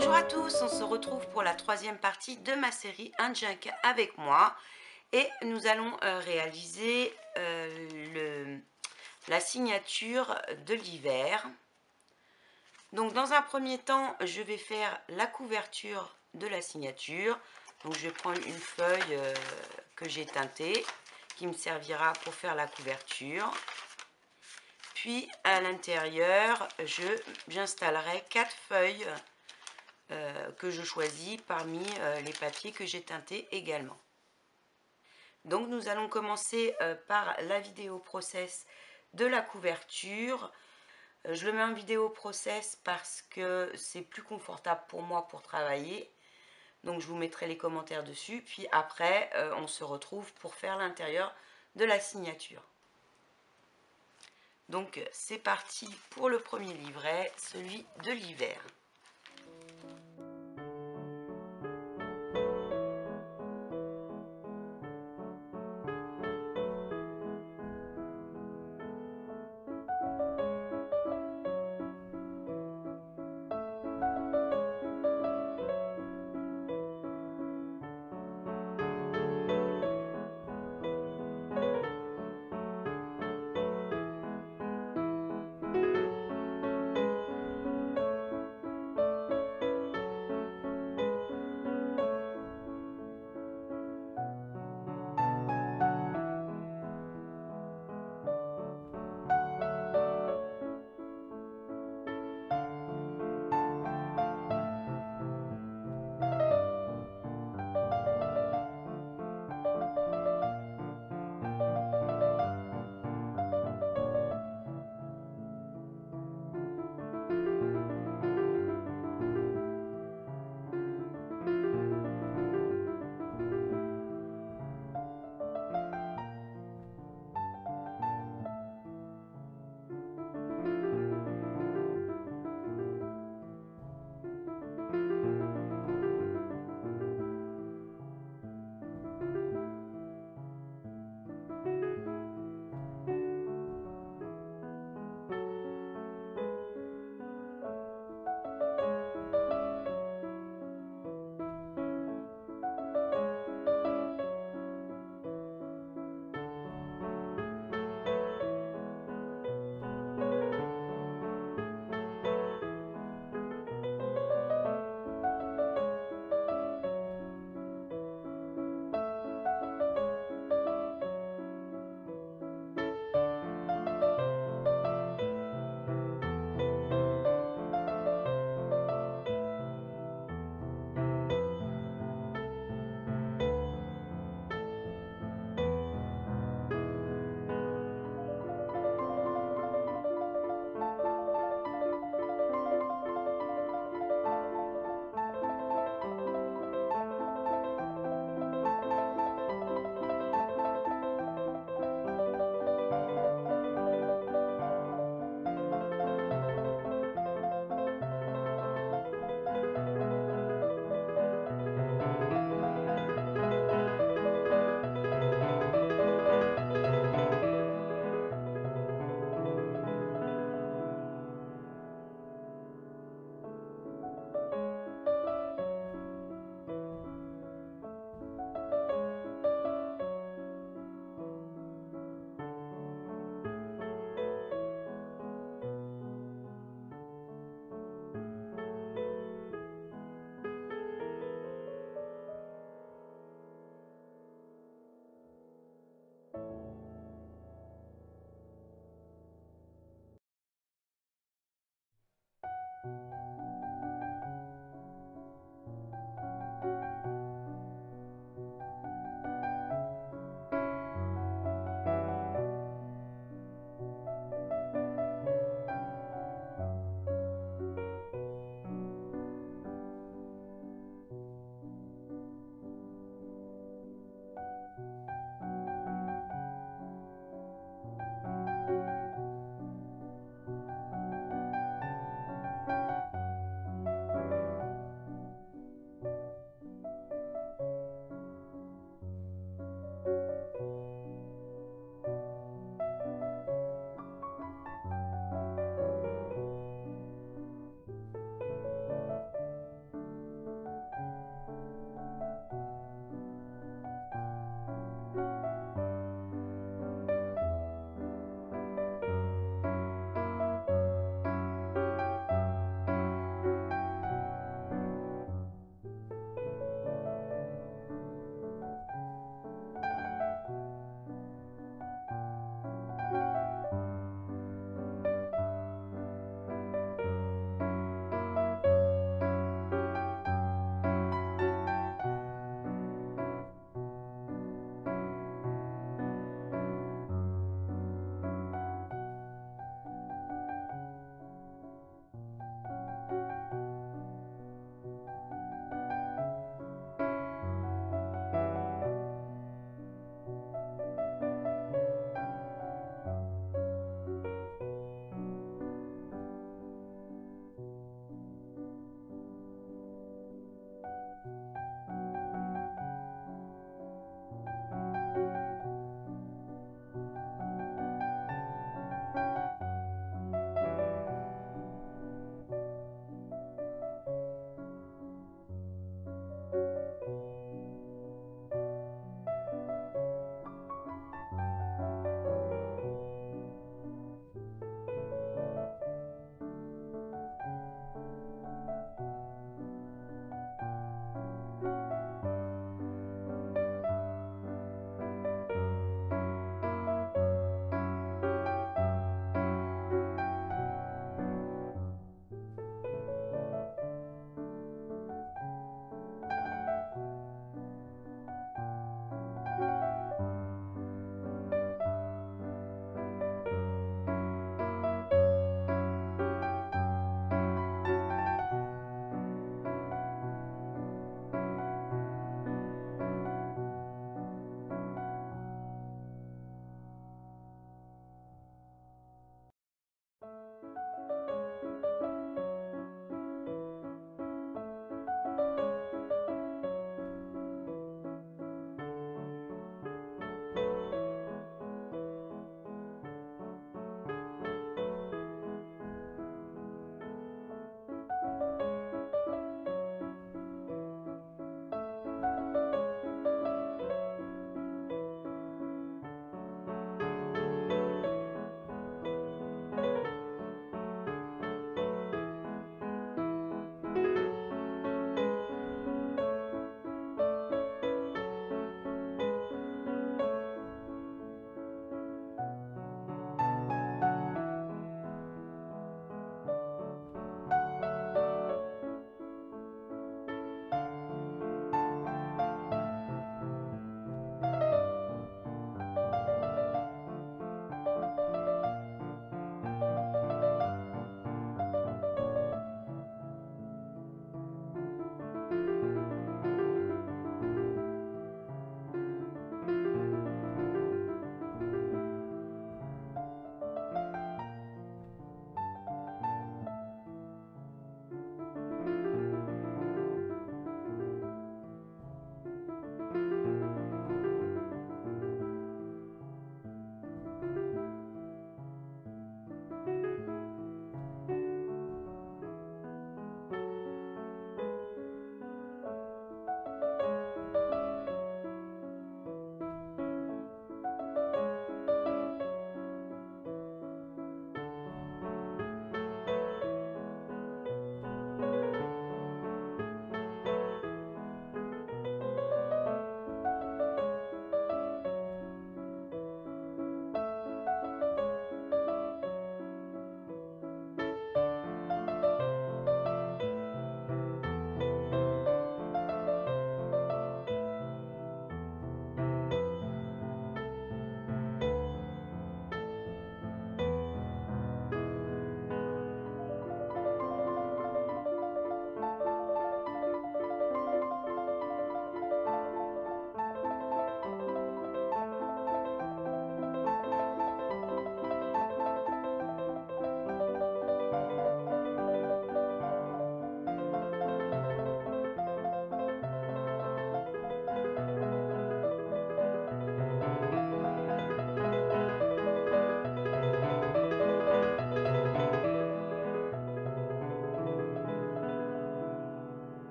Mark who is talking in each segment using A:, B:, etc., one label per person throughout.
A: Bonjour à tous, on se retrouve pour la troisième partie de ma série Un Junk avec moi et nous allons réaliser la signature de l'hiver. Donc dans un premier temps, je vais faire la couverture de la signature. Donc je vais prendre une feuille que j'ai teintée qui me servira pour faire la couverture. Puis à l'intérieur, j'installerai 4 feuilles que je choisis parmi les papiers que j'ai teintés également. Donc nous allons commencer par la vidéo process de la couverture. Je le mets en vidéo process parce que c'est plus confortable pour moi pour travailler. Donc je vous mettrai les commentaires dessus. Puis après, on se retrouve pour faire l'intérieur de la signature. Donc c'est parti pour le premier livret, celui de l'hiver.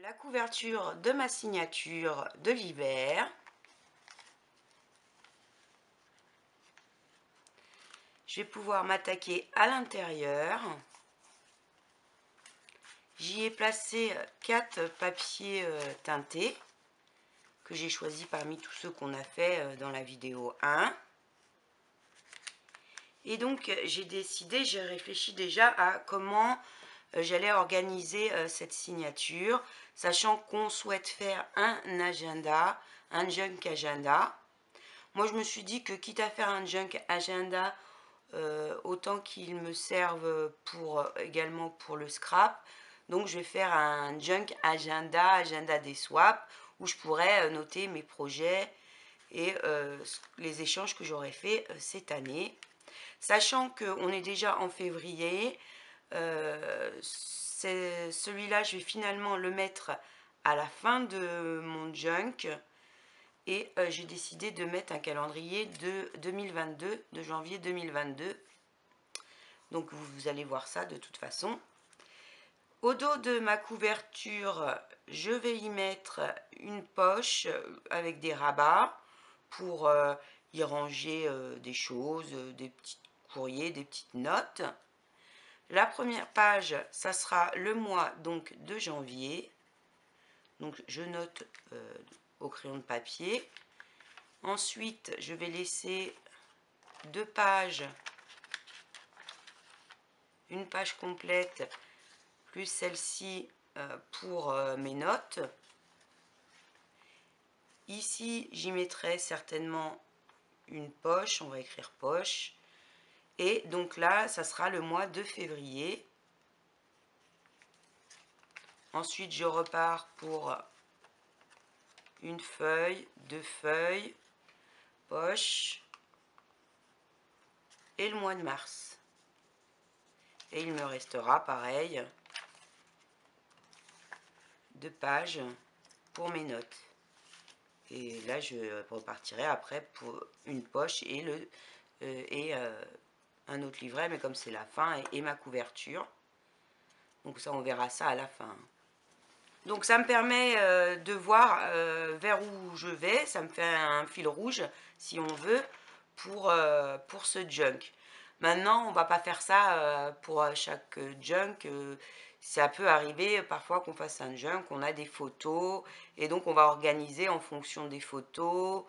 A: La couverture de ma signature de l'hiver. Je vais pouvoir m'attaquer à l'intérieur. J'y ai placé 4 papiers teintés que j'ai choisi parmi tous ceux qu'on a fait dans la vidéo 1. Et donc j'ai réfléchi déjà à comment j'allais organiser cette signature, sachant qu'on souhaite faire un agenda, un junk agenda. Moi, je me suis dit que quitte à faire un junk agenda, autant qu'il me serve également pour le scrap. Donc, je vais faire un junk agenda, agenda des swaps, où je pourrais noter mes projets et les échanges que j'aurais fait cette année. Sachant qu'on est déjà en février, celui-là, je vais finalement le mettre à la fin de mon junk. Et j'ai décidé de mettre un calendrier de 2022, de janvier 2022. Donc vous allez voir ça de toute façon. Au dos de ma couverture, je vais y mettre une poche avec des rabats pour y ranger des choses, des petits courriers, des petites notes. La première page, ça sera le mois donc de janvier. Donc je note au crayon de papier. Ensuite, je vais laisser 2 pages, une page complète plus celle-ci pour mes notes. Ici, j'y mettrai certainement une poche, on va écrire poche. Et donc là, ça sera le mois de février. Ensuite, je repars pour une feuille, 2 feuilles, poche et le mois de mars. Et il me restera pareil 2 pages pour mes notes. Et là, je repartirai après pour une poche et un autre livret, mais comme c'est la fin, et ma couverture. Donc ça, on verra ça à la fin. Donc ça me permet de voir vers où je vais. Ça me fait un fil rouge, si on veut, pour ce junk. Maintenant, on va pas faire ça pour chaque junk. Ça peut arriver parfois qu'on fasse un junk, on a des photos, et donc on va organiser en fonction des photos,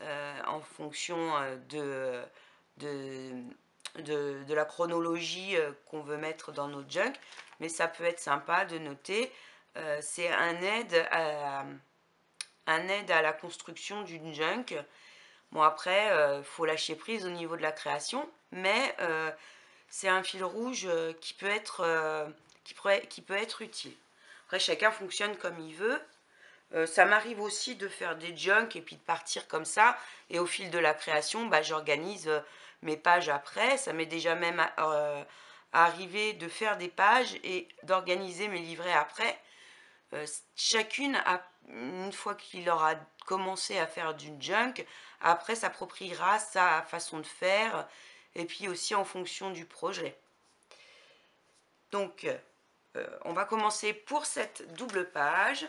A: en fonction de la chronologie qu'on veut mettre dans nos junk. Mais ça peut être sympa de noter. C'est un aide à la construction d'une junk. Bon, après, faut lâcher prise au niveau de la création, mais c'est un fil rouge qui peut être utile. Après, chacun fonctionne comme il veut. Ça m'arrive aussi de faire des junks et puis de partir comme ça. Et au fil de la création, bah, j'organise mes pages après. Ça m'est déjà même arrivé de faire des pages et d'organiser mes livrets après. Chacune, une fois qu'il aura commencé à faire du junk, après s'appropriera sa façon de faire et puis aussi en fonction du projet. Donc, on va commencer pour cette double page.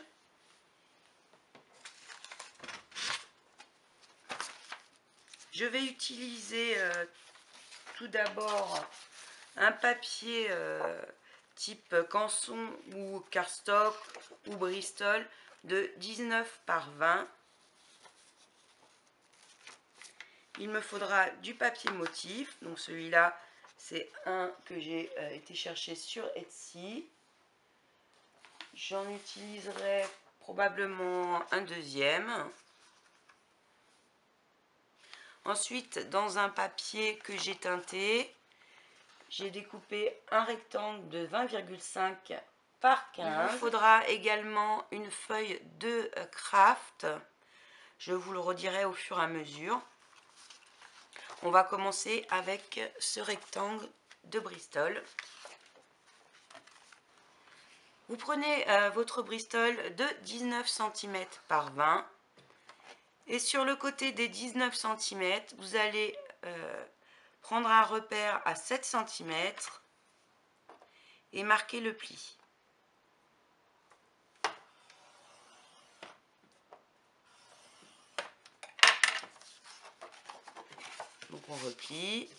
A: Je vais utiliser tout d'abord un papier type Canson ou cardstock ou Bristol de 19 par 20. Il me faudra du papier motif, donc celui-là c'est un que j'ai été chercher sur Etsy. J'en utiliserai probablement un deuxième. Ensuite, dans un papier que j'ai teinté, j'ai découpé un rectangle de 20,5 par 15. Il me faudra également une feuille de craft. Je vous le redirai au fur et à mesure. On va commencer avec ce rectangle de Bristol. Vous prenez votre Bristol de 19 cm par 20. Et sur le côté des 19 cm, vous allez prendre un repère à 7 cm et marquer le pli. Donc on replie.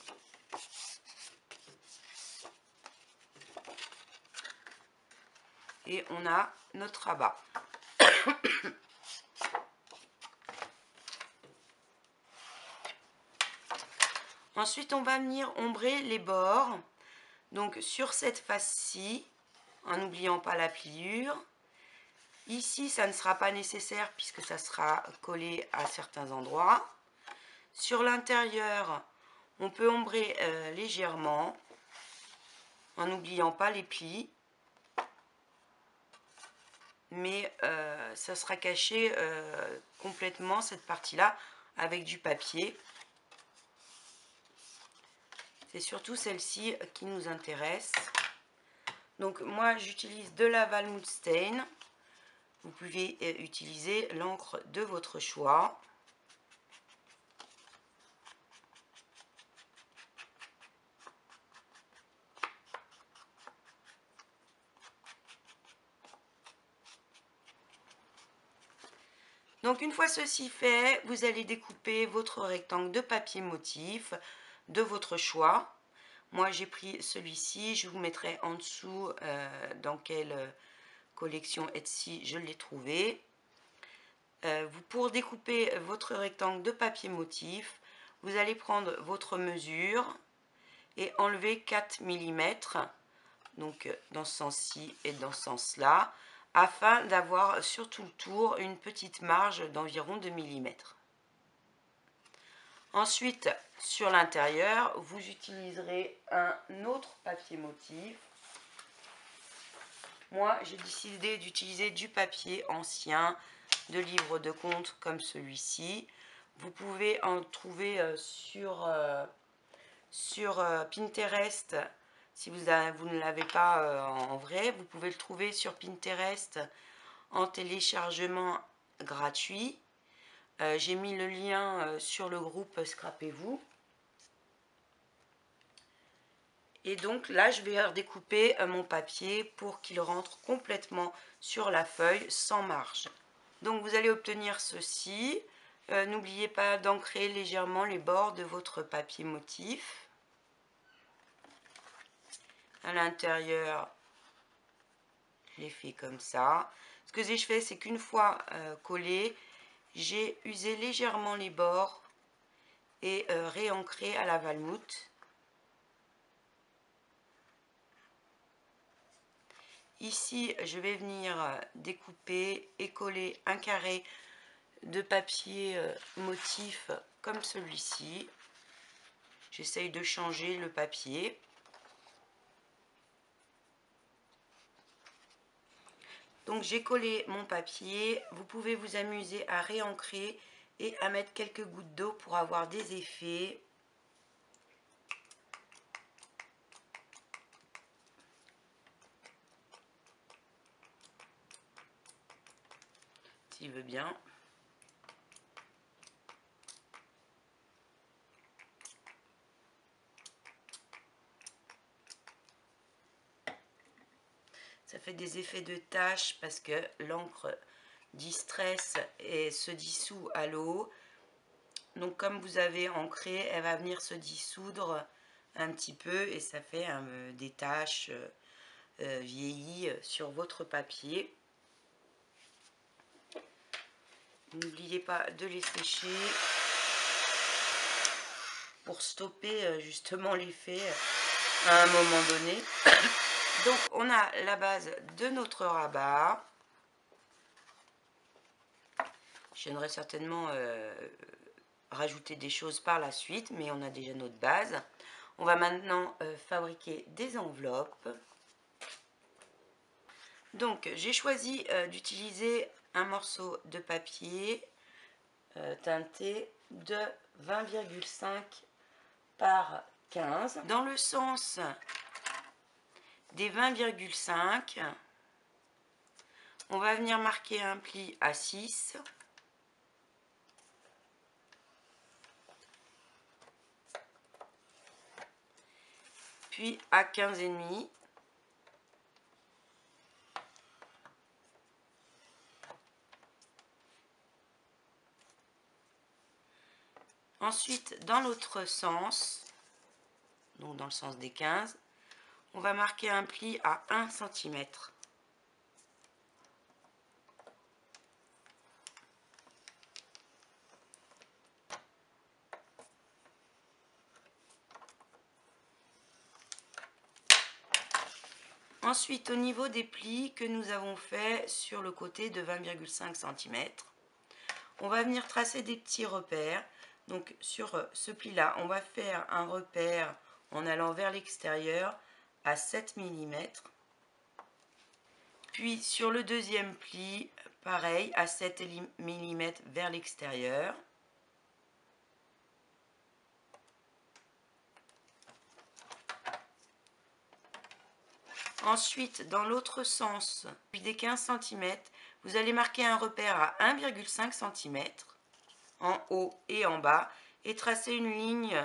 A: Et on a notre rabat. Ensuite, on va venir ombrer les bords. Donc sur cette face-ci, en n'oubliant pas la pliure. Ici, ça ne sera pas nécessaire puisque ça sera collé à certains endroits. Sur l'intérieur, on peut ombrer légèrement en n'oubliant pas les plis. Mais ça sera caché complètement cette partie-là avec du papier. C'est surtout celle-ci qui nous intéresse. Donc moi j'utilise de la Walmut Stain. Vous pouvez utiliser l'encre de votre choix. Donc une fois ceci fait, vous allez découper votre rectangle de papier motif de votre choix. Moi j'ai pris celui-ci, je vous mettrai en dessous dans quelle collection Etsy je l'ai trouvé. Pour découper votre rectangle de papier motif, vous allez prendre votre mesure et enlever 4 mm, donc dans ce sens-ci et dans ce sens-là, afin d'avoir sur tout le tour une petite marge d'environ 2 mm. Ensuite, sur l'intérieur, vous utiliserez un autre papier motif. Moi, j'ai décidé d'utiliser du papier ancien, de livres de compte comme celui-ci. Vous pouvez en trouver sur Pinterest. Si vous ne l'avez pas en vrai, vous pouvez le trouver sur Pinterest en téléchargement gratuit. J'ai mis le lien sur le groupe Scrapez-vous. Et donc là, je vais redécouper mon papier pour qu'il rentre complètement sur la feuille sans marge. Donc vous allez obtenir ceci. N'oubliez pas d'ancrer légèrement les bords de votre papier motif. À l'intérieur, je l'ai fait comme ça. Ce que j'ai fait, c'est qu'une fois collé, j'ai usé légèrement les bords et réancré à la Walmut. Ici, je vais venir découper et coller un carré de papier motif comme celui-ci. J'essaye de changer le papier. Donc j'ai collé mon papier. Vous pouvez vous amuser à réancrer et à mettre quelques gouttes d'eau pour avoir des effets. S'il veut bien. Ça fait des effets de tache parce que l'encre distresse et se dissout à l'eau. Donc comme vous avez ancré, elle va venir se dissoudre un petit peu et ça fait des taches vieillies sur votre papier. N'oubliez pas de les sécher pour stopper justement l'effet à un moment donné. Donc on a la base de notre rabat. Je viendrai certainement rajouter des choses par la suite, mais on a déjà notre base. On va maintenant fabriquer des enveloppes. Donc j'ai choisi d'utiliser un morceau de papier teinté de 20,5 par 15. Dans le sens des 20,5, on va venir marquer un pli à 6. Puis à 15,5. Ensuite, dans l'autre sens, donc dans le sens des 15, on va marquer un pli à 1 cm. Ensuite, au niveau des plis que nous avons fait sur le côté de 20,5 cm, on va venir tracer des petits repères. Donc sur ce pli-là, on va faire un repère en allant vers l'extérieur à 7 mm. Puis sur le deuxième pli, pareil, à 7 mm vers l'extérieur. Ensuite, dans l'autre sens, puis des 15 cm, vous allez marquer un repère à 1,5 cm en haut et en bas et tracer une ligne,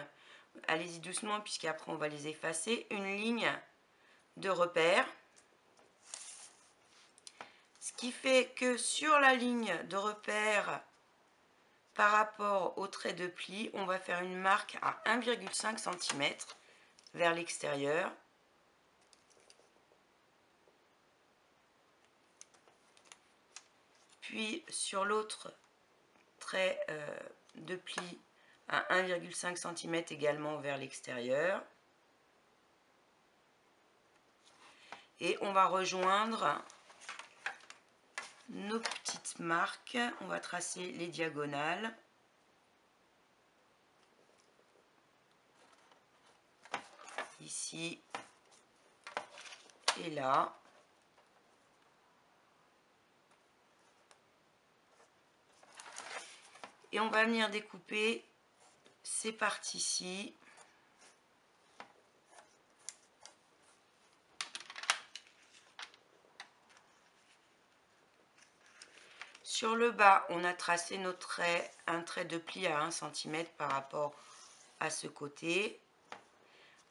A: allez-y doucement puisqu'après on va les effacer, une ligne de repère. Ce qui fait que sur la ligne de repère, par rapport au trait de pli, on va faire une marque à 1,5 cm vers l'extérieur. Puis sur l'autre trait de pli à 1,5 cm également vers l'extérieur. Et on va rejoindre nos petites marques. On va tracer les diagonales. Ici et là. Et on va venir découper ces parties-ci. Sur le bas, on a tracé nos traits, un trait de pli à 1 cm par rapport à ce côté.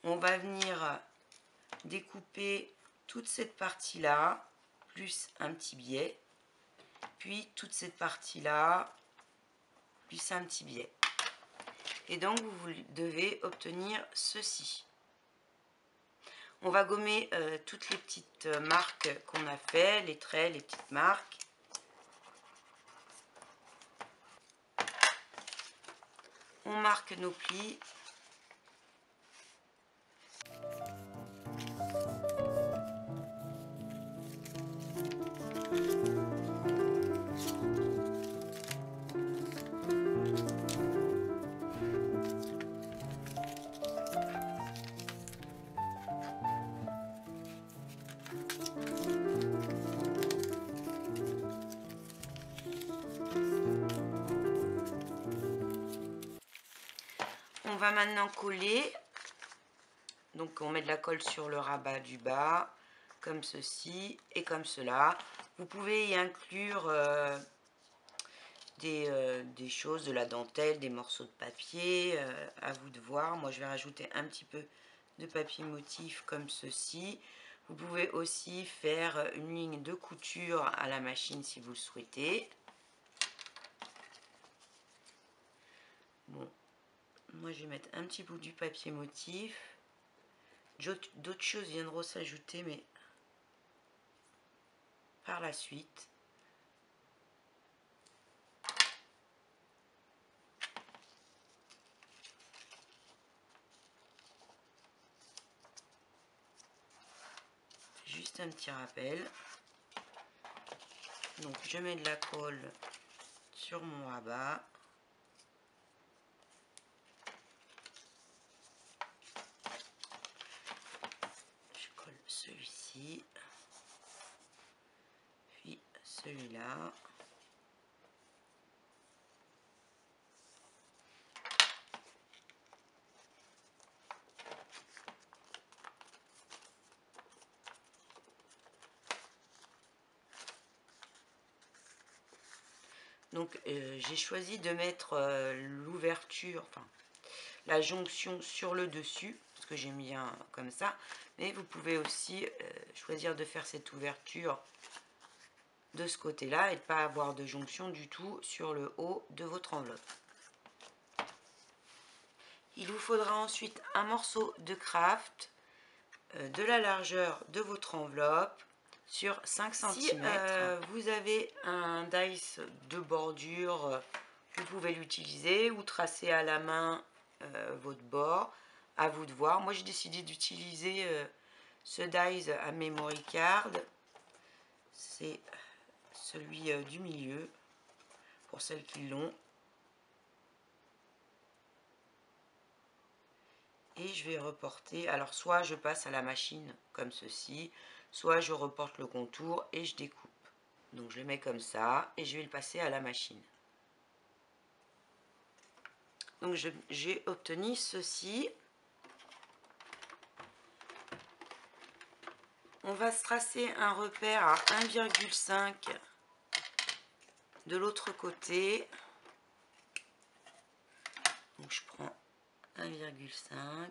A: On va venir découper toute cette partie-là, plus un petit biais, puis toute cette partie-là, plus un petit biais. Et donc, vous devez obtenir ceci. On va gommer toutes les petites marques qu'on a fait, les traits, les petites marques. On marque nos plis. On va maintenant coller. Donc on met de la colle sur le rabat du bas, comme ceci et comme cela. Vous pouvez y inclure des choses, de la dentelle, des morceaux de papier, à vous de voir. Moi je vais rajouter un petit peu de papier motif comme ceci. Vous pouvez aussi faire une ligne de couture à la machine si vous le souhaitez. Bon, moi je vais mettre un petit bout du papier motif. D'autres choses viendront s'ajouter, mais par la suite. Juste un petit rappel. Donc je mets de la colle sur mon rabat. Je colle celui-ci. Puis celui-là. Donc j'ai choisi de mettre l'ouverture, enfin la jonction sur le dessus, parce que j'aime bien comme ça. Mais vous pouvez aussi choisir de faire cette ouverture de ce côté-là et de ne pas avoir de jonction du tout sur le haut de votre enveloppe. Il vous faudra ensuite un morceau de craft de la largeur de votre enveloppe sur 5 cm. Si vous avez un dice de bordure, vous pouvez l'utiliser ou tracer à la main votre bord, à vous de voir. Moi j'ai décidé d'utiliser ce dice à memory card, c'est celui du milieu pour celles qui l'ont. Et je vais reporter, alors soit je passe à la machine comme ceci, soit je reporte le contour et je découpe. Donc je le mets comme ça et je vais le passer à la machine. Donc j'ai obtenu ceci. On va se tracer un repère à 1,5 de l'autre côté. Donc je prends 1,5.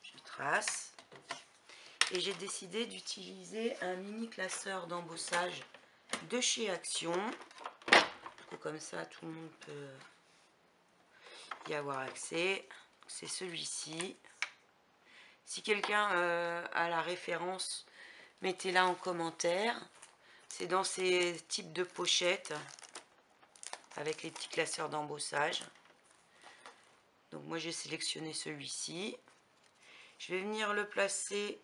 A: Je trace. Et j'ai décidé d'utiliser un mini classeur d'embossage de chez Action. Du coup, comme ça, tout le monde peut y avoir accès. C'est celui-ci. Si quelqu'un a la référence, mettez-la en commentaire. C'est dans ces types de pochettes avec les petits classeurs d'embossage. Donc moi j'ai sélectionné celui-ci. Je vais venir le placer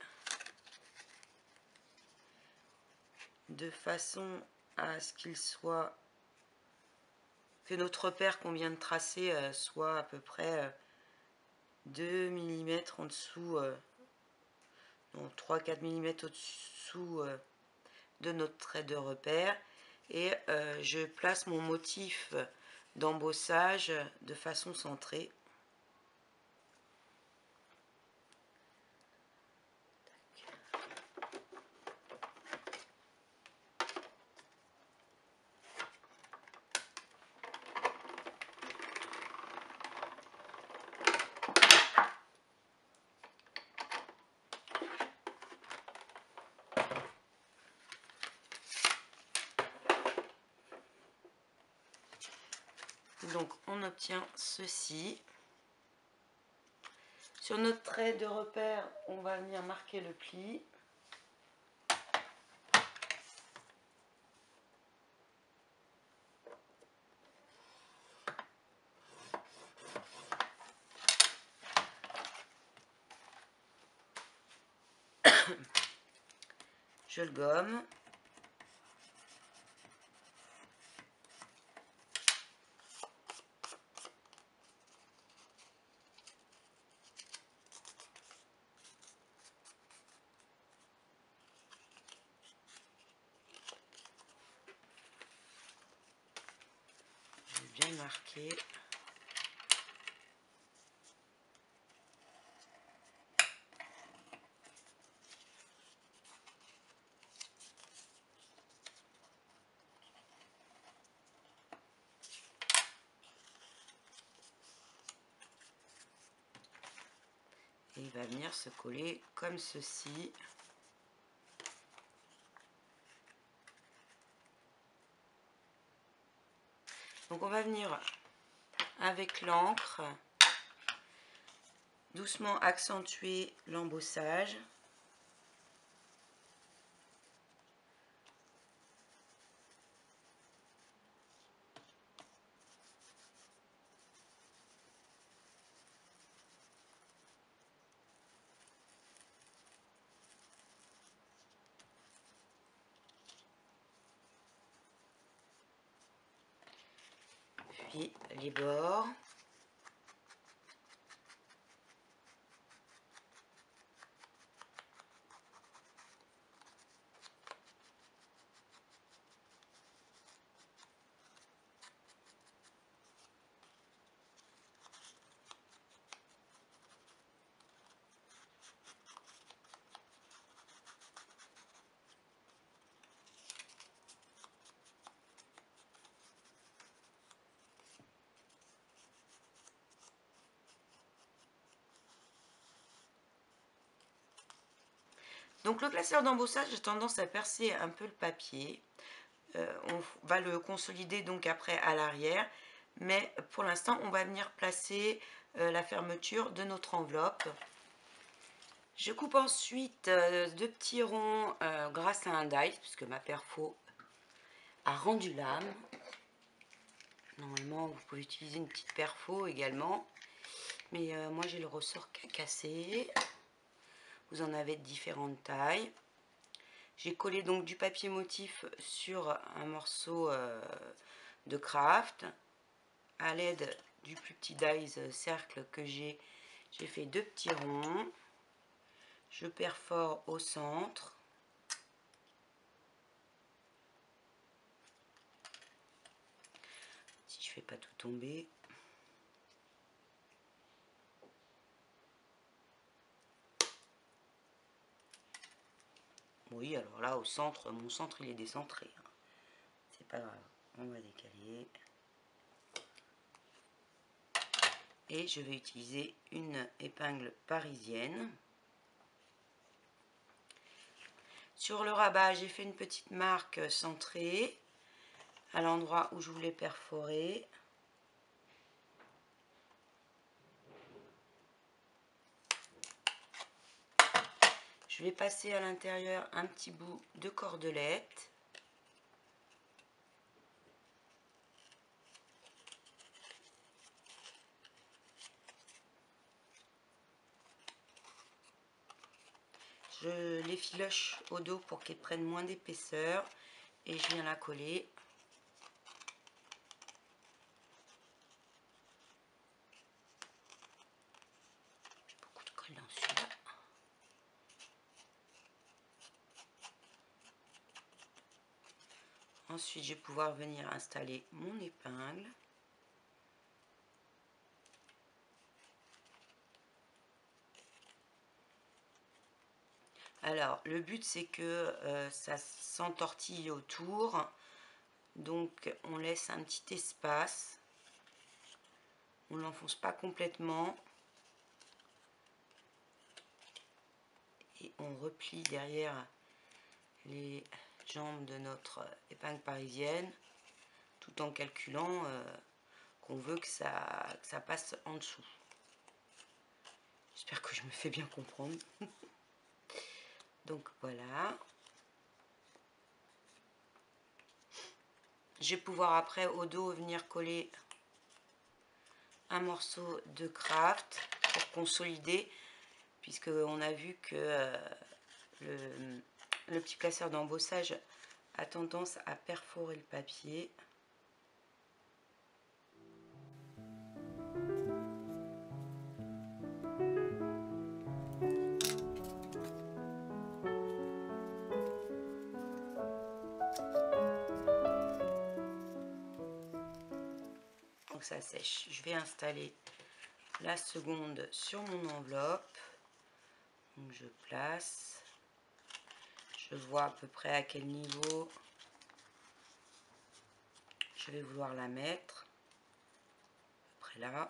A: de façon à ce qu'il soit, que notre repère qu'on vient de tracer soit à peu près 2 mm en dessous, 3-4 mm au-dessous de notre trait de repère. Et je place mon motif d'embossage de façon centrée. Donc on obtient ceci. Sur notre trait de repère, on va venir marquer le pli. Je le gomme. Je vais bien marquer. Et il va venir se coller comme ceci. Donc on va venir avec l'encre doucement accentuer l'embossage. Puis les bords. Donc le classeur d'embossage, j'ai tendance à percer un peu le papier. On va le consolider donc après à l'arrière. Mais pour l'instant, on va venir placer la fermeture de notre enveloppe. Je coupe ensuite deux petits ronds grâce à un die, puisque ma perfo a rendu l'âme. Normalement, vous pouvez utiliser une petite perfo également. Mais moi, j'ai le ressort cassé. Vous en avez de différentes tailles. J'ai collé donc du papier motif sur un morceau de craft à l'aide du plus petit dies cercle que j'ai fait 2 petits ronds. Je perfore au centre. Si je fais pas tout tomber. Oui, alors là, au centre, mon centre, il est décentré. Hein. C'est pas grave. On va décaler. Et je vais utiliser une épingle parisienne. Sur le rabat, j'ai fait une petite marque centrée à l'endroit où je voulais perforer. Je vais passer à l'intérieur un petit bout de cordelette. Je l'effiloche au dos pour qu'elle prenne moins d'épaisseur et je viens la coller. J'ai beaucoup de colle dans celui-là. Ensuite, je vais pouvoir venir installer mon épingle. Alors, le but, c'est que ça s'entortille autour. Donc, on laisse un petit espace. On ne l'enfonce pas complètement. Et on replie derrière les jambes de notre épingle parisienne, tout en calculant qu'on veut que ça passe en dessous. J'espère que je me fais bien comprendre. Donc voilà. Je vais pouvoir après au dos venir coller un morceau de craft pour consolider, puisque on a vu que le petit placeur d'embossage a tendance à perforer le papier. Donc ça sèche. Je vais installer la seconde sur mon enveloppe. Donc je place. Je vois à peu près à quel niveau je vais vouloir la mettre. À peu près là.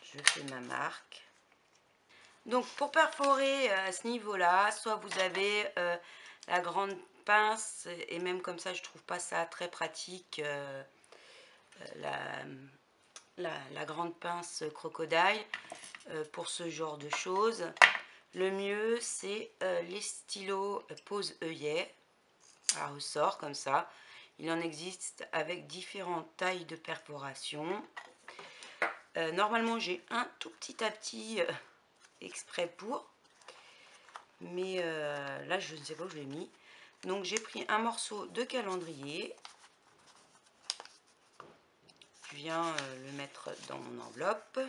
A: Je fais ma marque. Donc pour perforer à ce niveau-là, soit vous avez la grande pince, et même comme ça je trouve pas ça très pratique, la grande pince crocodile pour ce genre de choses. Le mieux c'est les stylos pose œillet à ressort comme ça. Il en existe avec différentes tailles de perforation. Normalement j'ai un tout petit exprès pour, mais là je ne sais pas où je l'ai mis. Donc j'ai pris un morceau de calendrier, je viens le mettre dans mon enveloppe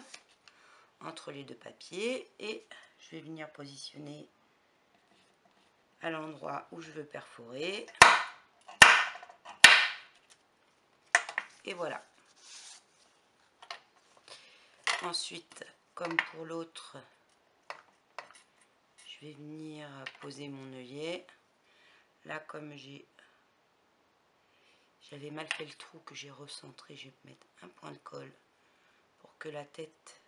A: entre les deux papiers et je vais venir positionner à l'endroit où je veux perforer. Et voilà. Ensuite, comme pour l'autre, je vais venir poser mon œillet. Là, comme j'avais mal fait le trou que j'ai recentré, je vais mettre un point de colle pour que la tête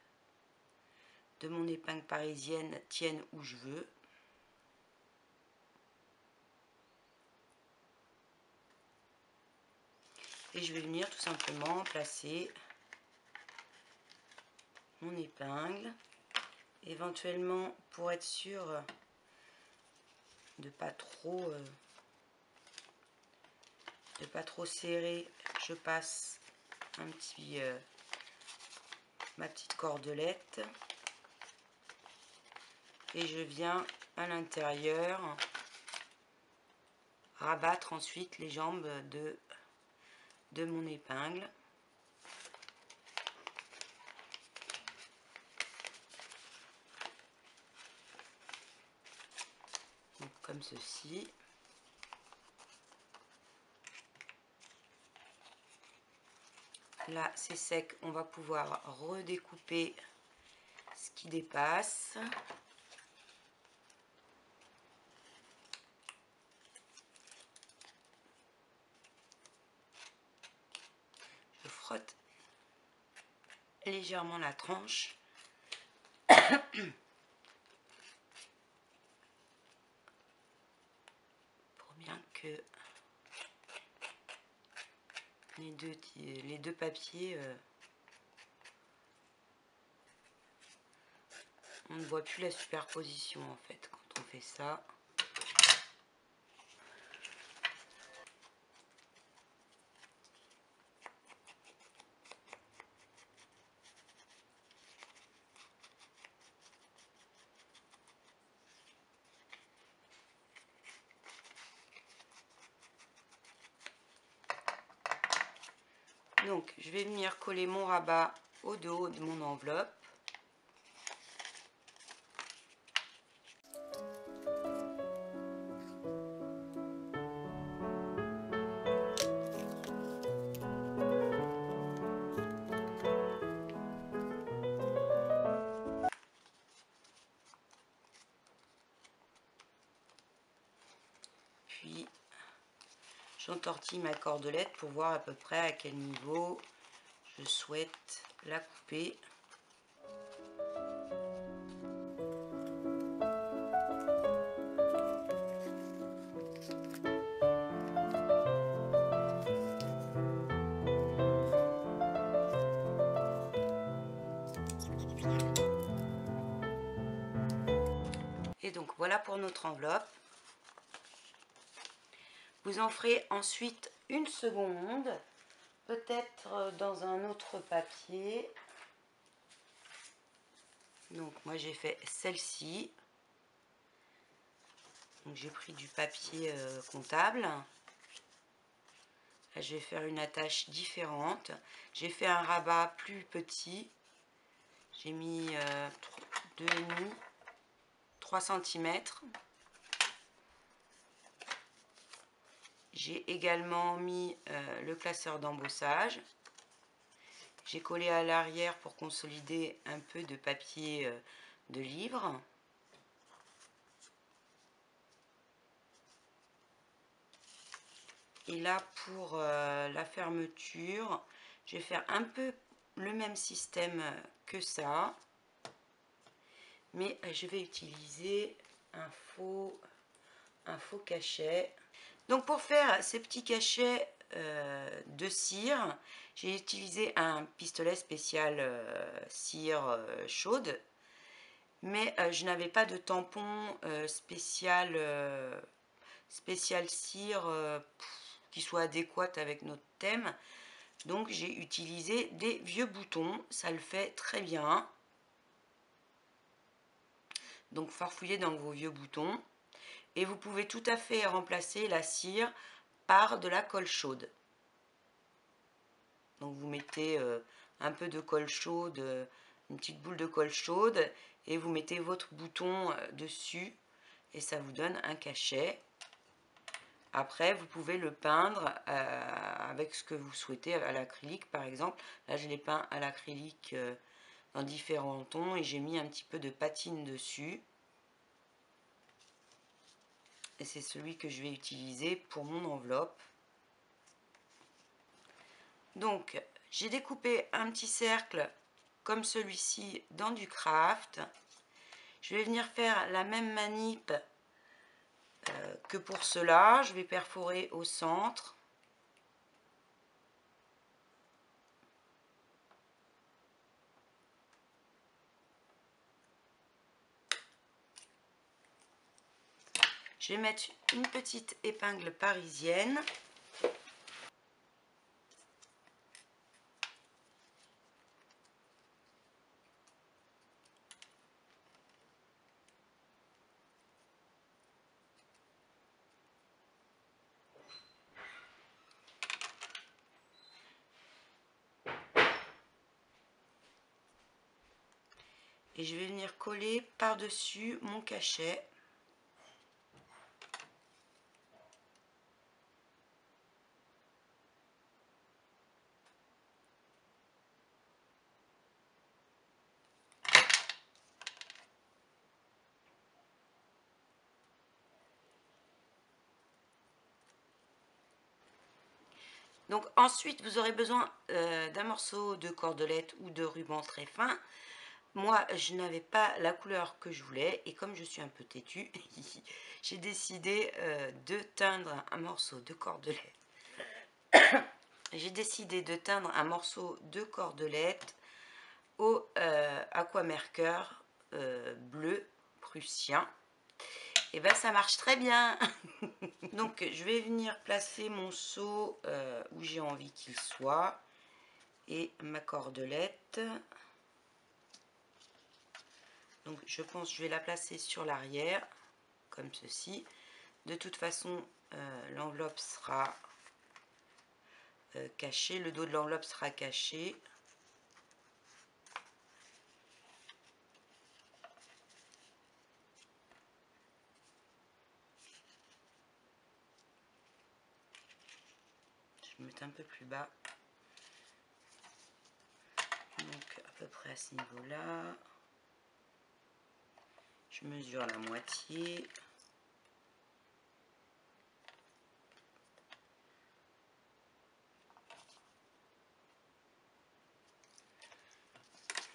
A: de mon épingle parisienne tienne où je veux. Et je vais venir tout simplement placer mon épingle. Éventuellement, pour être sûr de pas trop serrer, je passe ma petite cordelette et je viens à l'intérieur rabattre ensuite les jambes de mon épingle. Donc, comme ceci. Là, c'est sec, on va pouvoir redécouper ce qui dépasse. Je frotte légèrement la tranche. Pour bien que les deux papiers, on ne voit plus la superposition en fait quand on fait ça. Donc je vais venir coller mon rabat au dos de mon enveloppe. Puis j'entortille ma cordelette pour voir à peu près à quel niveau je souhaite la couper. Et donc voilà pour notre enveloppe. Vous en ferez ensuite une seconde, peut-être dans un autre papier. Donc moi j'ai fait celle-ci. Donc j'ai pris du papier comptable. Là, je vais faire une attache différente. J'ai fait un rabat plus petit. J'ai mis 2,5, 3 cm. J'ai également mis le classeur d'embossage. J'ai collé à l'arrière pour consolider un peu de papier de livre. Et là, pour la fermeture, je vais faire un peu le même système que ça. Mais je vais utiliser un faux cachet. Donc pour faire ces petits cachets de cire, j'ai utilisé un pistolet spécial cire chaude, mais je n'avais pas de tampon spécial cire qui soit adéquate avec notre thème. Donc j'ai utilisé des vieux boutons, ça le fait très bien. Donc farfouillez dans vos vieux boutons. Et vous pouvez tout à fait remplacer la cire par de la colle chaude. Donc vous mettez un peu de colle chaude, une petite boule de colle chaude, et vous mettez votre bouton dessus, et ça vous donne un cachet. Après, vous pouvez le peindre avec ce que vous souhaitez, à l'acrylique par exemple. Là, je l'ai peint à l'acrylique dans différents tons, et j'ai mis un petit peu de patine dessus. Et c'est celui que je vais utiliser pour mon enveloppe. Donc, j'ai découpé un petit cercle comme celui-ci dans du craft. Je vais venir faire la même manip que pour cela. Je vais perforer au centre. Je vais mettre une petite épingle parisienne. et je vais venir coller par-dessus mon cachet. Donc ensuite, vous aurez besoin d'un morceau de cordelette ou de ruban très fin. Moi, je n'avais pas la couleur que je voulais et comme je suis un peu têtue, j'ai décidé de teindre un morceau de cordelette. J'ai décidé de teindre un morceau de cordelette au aquamarqueur bleu prussien. Et ben ça marche très bien. Donc je vais venir placer mon seau où j'ai envie qu'il soit et ma cordelette. Donc je pense que je vais la placer sur l'arrière comme ceci. De toute façon l'enveloppe sera cachée, le dos de l'enveloppe sera caché. Je vais mettre un peu plus bas. Donc à peu près à ce niveau là. Je mesure la moitié.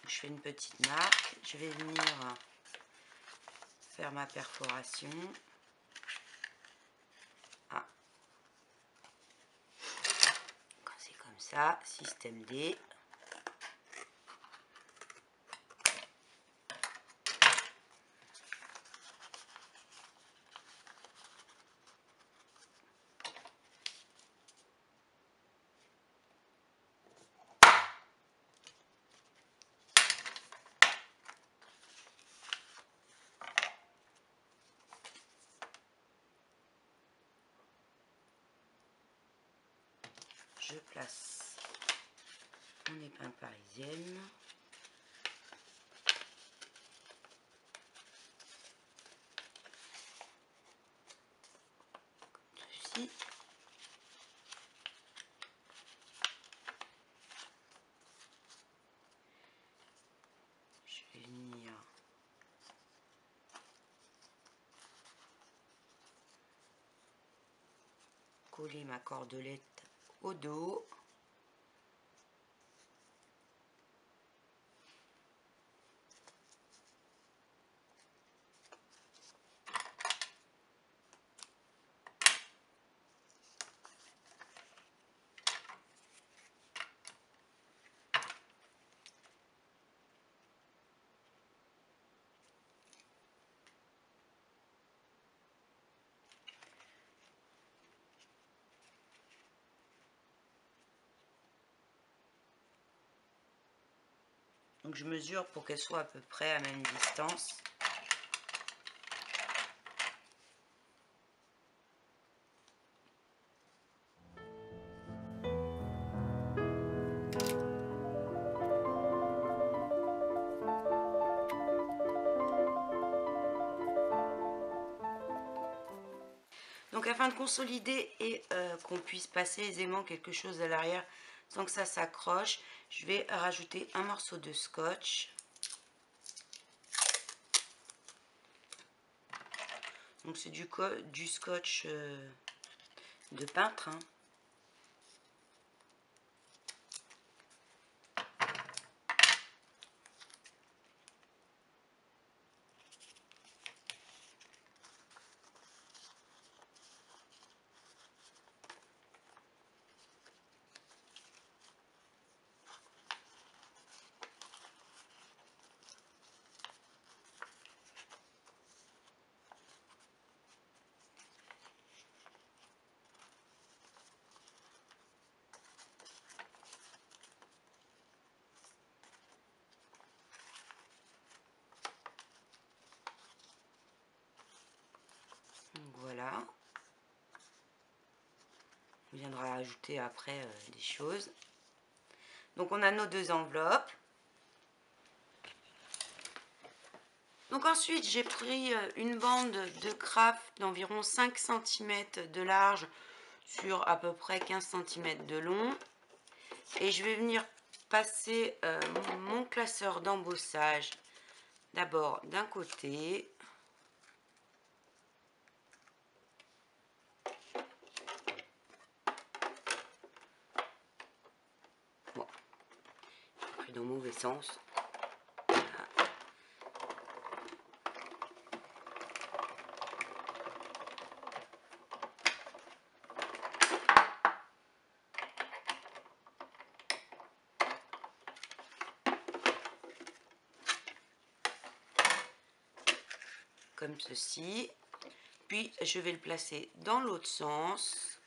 A: Je fais une petite marque. Je vais venir faire ma perforation. Ah. Quand c'est comme ça, système D. Je place mon épingle parisienne. Comme ceci. Je vais venir coller ma cordelette au dos. Donc je mesure pour qu'elle soit à peu près à la même distance. Donc afin de consolider et qu'on puisse passer aisément quelque chose à l'arrière sans que ça s'accroche, je vais rajouter un morceau de scotch. Donc c'est du scotch de peintre. Hein. Donc voilà. On viendra ajouter après des choses. Donc on a nos deux enveloppes. Donc ensuite, j'ai pris une bande de craft d'environ 5 cm de large sur à peu près 15 cm de long. Et je vais venir passer mon classeur d'embossage d'abord d'un côté. Bon, j'ai pris dans le mauvais sens. Comme ceci. Puis je vais le placer dans l'autre sens.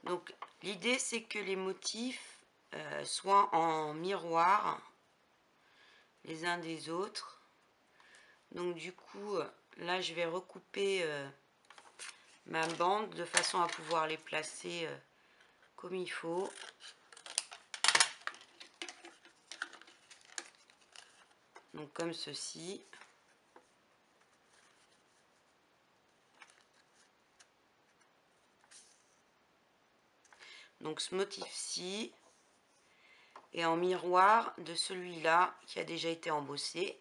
A: Donc l'idée c'est que les motifs soient en miroir les uns des autres. Donc du coup là je vais recouper ma bande de façon à pouvoir les placer comme il faut. Donc comme ceci. Donc ce motif-ci est en miroir de celui-là qui a déjà été embossé.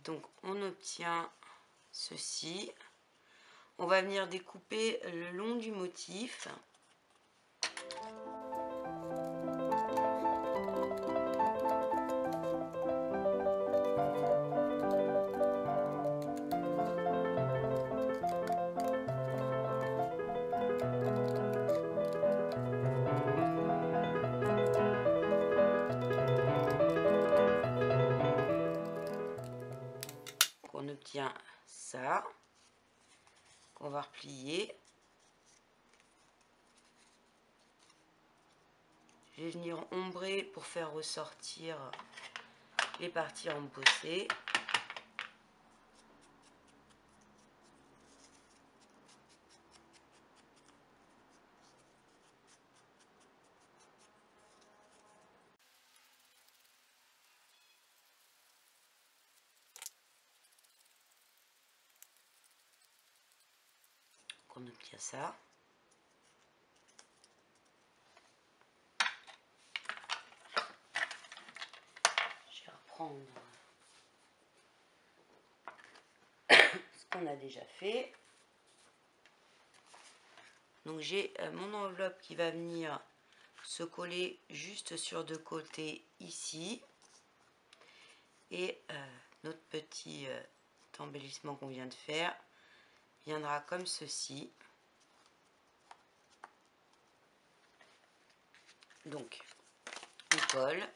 A: Donc on obtient ceci. On va venir découper le long du motif. On obtient ça. On va replier. Je vais venir ombrer pour faire ressortir les parties embossées. On obtient ça. Je vais reprendre ce qu'on a déjà fait. Donc j'ai mon enveloppe qui va venir se coller juste sur deux côtés ici. Et notre petit embellissement qu'on vient de faire viendra comme ceci. Donc on colle.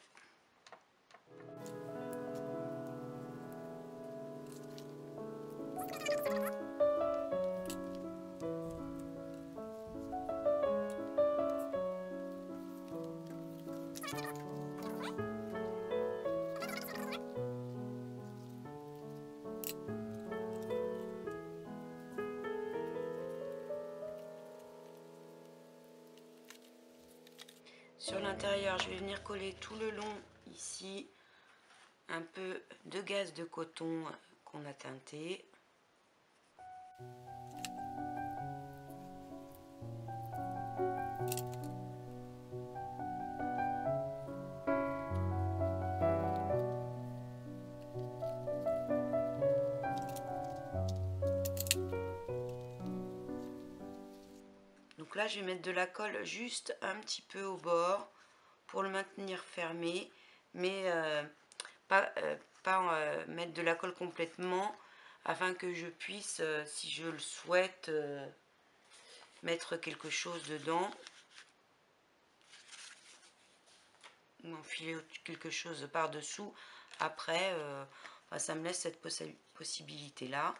A: Sur l'intérieur, je vais venir coller tout le long ici un peu de gaze de coton qu'on a teinté. Donc là, je vais mettre de la colle juste un petit peu au bord pour le maintenir fermé. Mais pas mettre de la colle complètement, afin que je puisse, si je le souhaite, mettre quelque chose dedans, ou enfiler quelque chose par-dessous. Après, enfin, ça me laisse cette possibilité-là.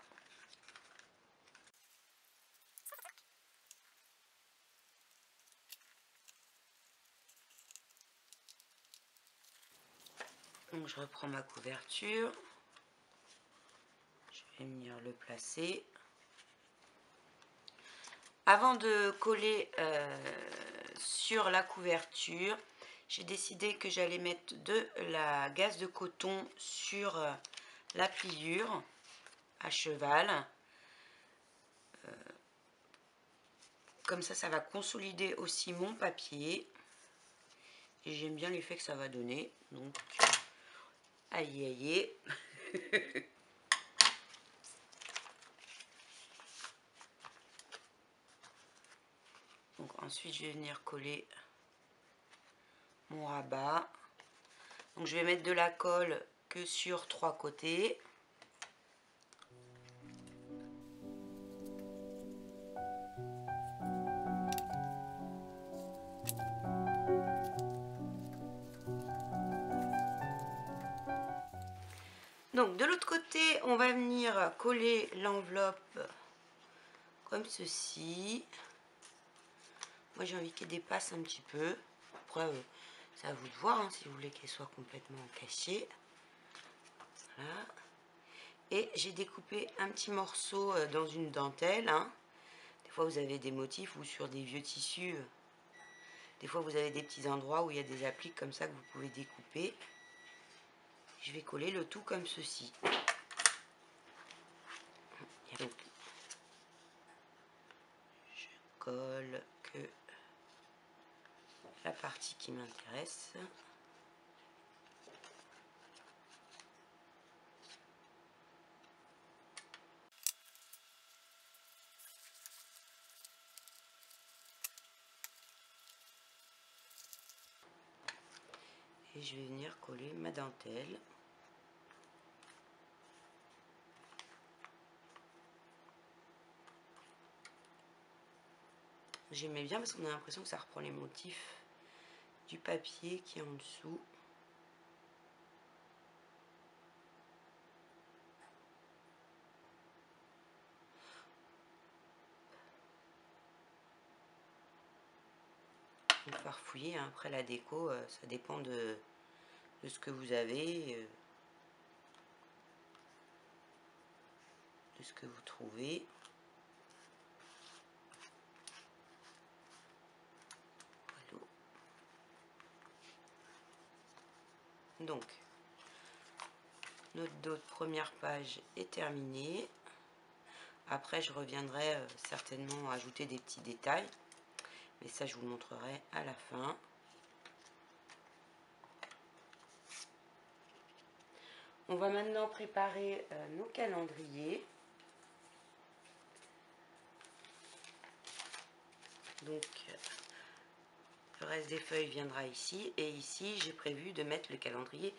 A: Donc je reprends ma couverture, je vais venir le placer. Avant de coller sur la couverture, j'ai décidé que j'allais mettre de la gaze de coton sur la pliure à cheval. Comme ça va consolider aussi mon papier. Et j'aime bien l'effet que ça va donner. Donc, aïe aïe. Donc ensuite, je vais venir coller mon rabat. Donc je vais mettre de la colle que sur 3 côtés. Donc de l'autre côté, on va venir coller l'enveloppe comme ceci. Moi j'ai envie qu'elle dépasse un petit peu. Après, c'est à vous de voir hein, si vous voulez qu'elle soit complètement cachée. Voilà. Et j'ai découpé un petit morceau dans une dentelle. Hein. Des fois vous avez des motifs ou sur des vieux tissus. Des fois vous avez des petits endroits où il y a des appliques comme ça que vous pouvez découper. Je vais coller le tout comme ceci. Donc, je colle que la partie qui m'intéresse. Et je vais venir coller ma dentelle. J'aimais bien parce qu'on a l'impression que ça reprend les motifs du papier qui est en dessous. Donc farfouiller, hein. Après la déco, ça dépend de ce que vous avez, de ce que vous trouvez. Voilà. Donc, notre dos de première page est terminé. Après, je reviendrai certainement ajouter des petits détails. Mais ça, je vous le montrerai à la fin. On va maintenant préparer nos calendriers. Donc, le reste des feuilles viendra ici. Et ici, j'ai prévu de mettre le calendrier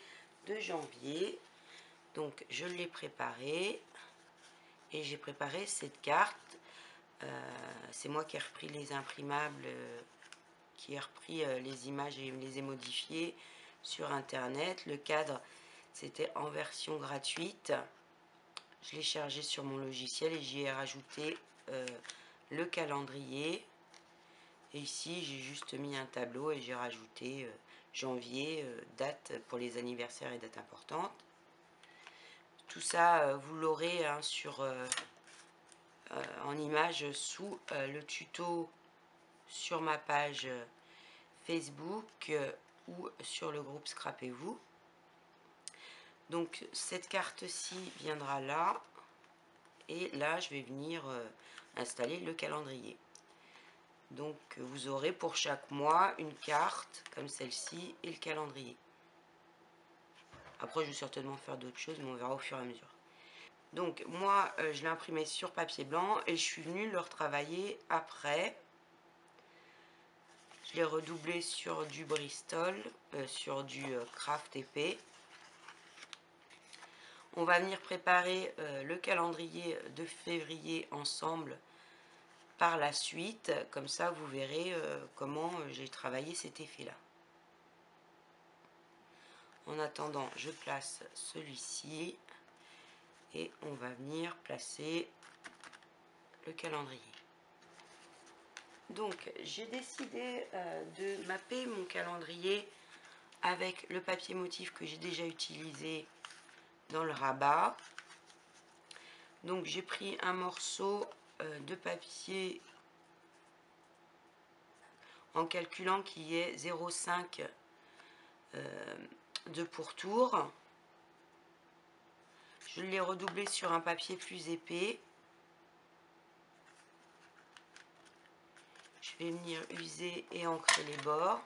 A: de janvier. Donc, je l'ai préparé. Et j'ai préparé cette carte. C'est moi qui ai repris les imprimables, qui ai repris les images et me les ai modifiées sur Internet. Le cadre, c'était en version gratuite. Je l'ai chargé sur mon logiciel et j'y ai rajouté le calendrier. Et ici, j'ai juste mis un tableau et j'ai rajouté janvier, date pour les anniversaires et dates importantes. Tout ça, vous l'aurez hein, en image sous le tuto sur ma page Facebook ou sur le groupe Scrapez-vous. Donc cette carte-ci viendra là et là je vais venir installer le calendrier. Donc vous aurez pour chaque mois une carte comme celle-ci et le calendrier. Après je vais certainement faire d'autres choses mais on verra au fur et à mesure. Donc moi je l'ai imprimé sur papier blanc et je suis venue le retravailler après. Je l'ai redoublé sur du Bristol, sur du craft épais. On va venir préparer le calendrier de février ensemble par la suite. Comme ça, vous verrez comment j'ai travaillé cet effet-là. En attendant, je place celui-ci et on va venir placer le calendrier. Donc, j'ai décidé de mapper mon calendrier avec le papier motif que j'ai déjà utilisé dans le rabat. Donc, j'ai pris un morceau de papier en calculant qu'il y ait 0,5 de pourtour. Je l'ai redoublé sur un papier plus épais. Je vais venir user et ancrer les bords.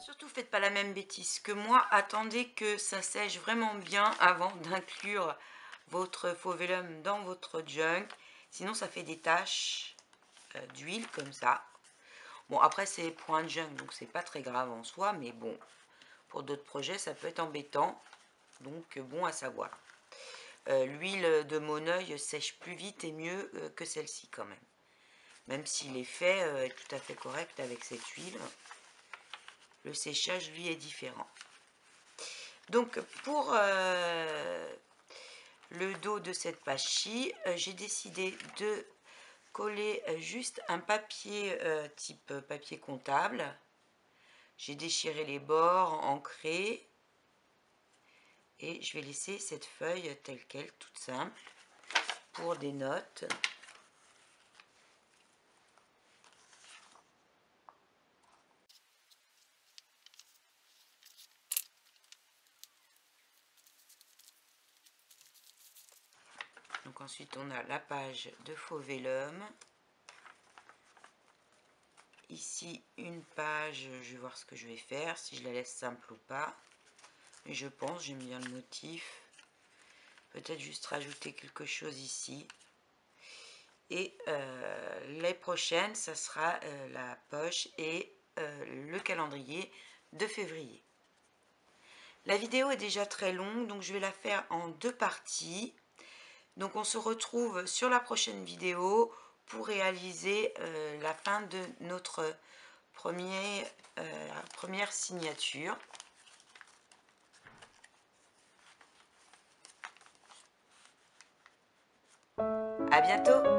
A: Surtout faites pas la même bêtise que moi, attendez que ça sèche vraiment bien avant d'inclure votre faux vellum dans votre junk, sinon ça fait des taches d'huile comme ça. Bon, après c'est pour un junk, donc c'est pas très grave en soi, mais bon, pour d'autres projets ça peut être embêtant, donc bon à savoir. L'huile de Moneuil sèche plus vite et mieux que celle-ci quand même si l'effet est tout à fait correct avec cette huile. Le séchage, lui, est différent. Donc, pour le dos de cette pâchis, j'ai décidé de coller juste un papier type papier comptable. J'ai déchiré les bords, ancré. Et je vais laisser cette feuille telle qu'elle, toute simple, pour des notes. Donc ensuite on a la page de faux vellum. Ici une page, je vais voir ce que je vais faire, si je la laisse simple ou pas. Mais je pense, j'aime bien le motif. Peut-être juste rajouter quelque chose ici. Et les prochaines, ça sera la poche et le calendrier de février. La vidéo est déjà très longue, donc je vais la faire en 2 parties. Donc on se retrouve sur la prochaine vidéo pour réaliser la fin de notre première signature. À bientôt!